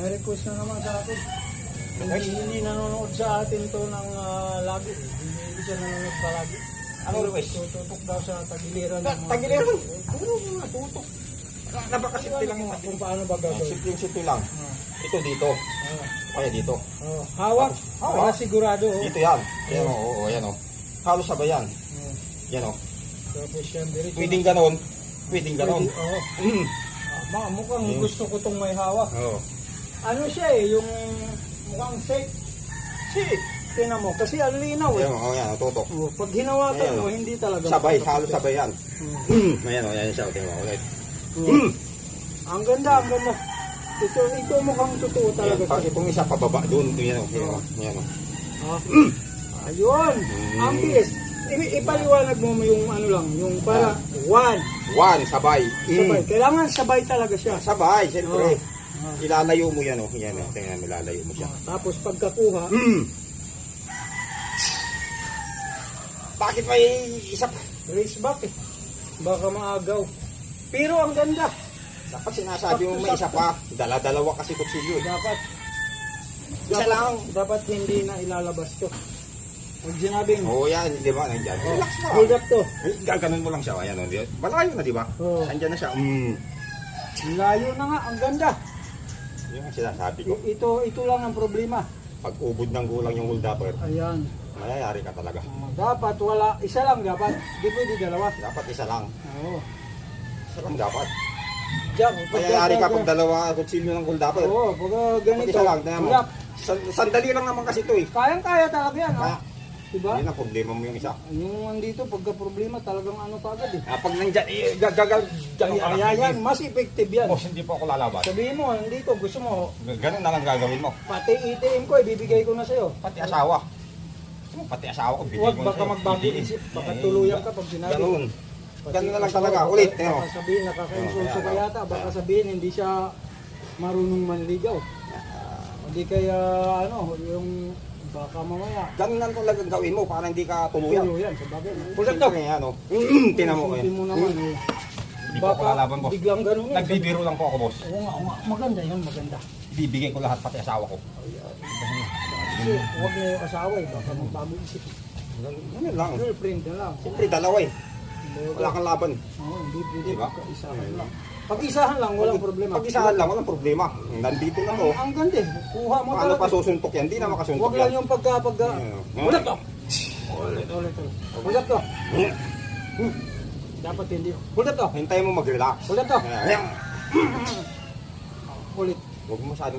May request na naman sa atin. Hindi nanonood sa atin to ng lagi. Hindi siya nanonood palagi. Ano request? Tutok daw sa tagiliran. Tagiliran? Puro mga tutok. Napakasimple lang yun. Kung paano ba gagawin? Simple lang. Ito dito. Kaya dito. Hawak. Para sigurado. Dito yan. Ayan o. Ayan o. Halos sabay yan. Yan o. Tapos yan diretso. Pwedeng ganon. Pwedeng ganon. Mukhang gusto ko itong may hawak. Ano siya yung mukhang safe. Safe. Tinan mo. Kasi ang linaw Ayan o. Ayan o. Tutok. Pag hinawakan mo, hindi talaga. Sabay. Halos sabay yan. Ayan o. Ayan siya. Tingnan mo ulit. Ang ganda, ang ganda. Ito mukhang totoo talaga. Pag itong isa pababa doon. Ayan o. Ayan o. Ayun. Ang bilis. Ipaliwanag mo yung ano lang. Yung para one. Sabay. Sabay. Kailangan sabay talaga siya. Sabay. Siyempre. Ilalayo mo yan o. Yan o. Tingnan mo. Ilalayo mo siya. Tapos pagkakuha. Bakit may isa pa? Race back eh. Baka maagaw. Pero ang ganda. Dapat sinasabi mo may isa pa. Dala-dalawa kasi kutsilyo. Dapat. Isa lang. Dapat hindi na ilalabas to. Pag sinabing. Yan. Di ba? Nandiyan. Relax na. Hold up to. Gaganon mo lang siya. Ayan o. Malayo na di ba? Nandiyan na siya. Layo na nga. Ang ganda. Yung sinasabi ko. Ito lang ang problema. Pag ubod ng gulang yung hold upper, Ayan. mayayari ka talaga. Dapat wala. Isa lang dapat. Di pwede dalawa. Dapat isa lang. Oo. Isa lang dapat. Diyan. Mayayari ka pag dalawa kutsilyo ng hold upper. Oo. Pag ganito. Isa lang. Tingnan mo. Hold up. Sandali lang naman kasi ito eh. Kayang-kaya talaga yan. Diba? Yun ang problema mo yung isa. Yung andito, pagka problema, talagang ano ka agad eh. Pag nandyan, gagal. Yan, mas effective yan. Boss, hindi po ako lalabas. Sabihin mo, andito, gusto mo, Ganun na lang gagawin mo. pati ATM ko, ibibigay ko na sa'yo. Pati asawa. Pati asawa ko, bigay Huwag mo baka magbago isip, baka tuluyan ka pag sinabi. Ganun. Ganun na lang talaga. Ulit. Baka sabihin, nakaka-insulso ka yata, baka sabihin, hindi siya marunong manligaw. Hindi kaya, yung baka mamaya. Ganun lang talaga gawin mo para hindi ka tuluyan. Tuluyan, sa bagay. Pulot daw. Tinan mo Isipin mo naman eh. Hindi po ako lalaban, boss. Biglang ganun eh. Nagbibiro lang po ako, boss. Oo nga, maganda yun, maganda. Bibigay ko lahat pati asawa ko. Kasi huwag na yung asawa eh, baka magbago isip. Ganun lang. Girlfriend na lang. Siyempre, dalawa eh. Wala kang laban. Oo, hindi pwede Diba? pag-isahan lang. Pag-isahan lang, walang problema. Pag-isahan lang, walang problema. Nandito na to. Ang ganda eh. Kuha mo Paano pa susuntok yan? Hindi na makasuntok Huwag lang yan. yung pagka... Ulit to! Ulit to! Dapat hindi. Ulit to! Hintayin mo mag-relax. Ulit to! Ayan. Ulit. Huwag mo masyadong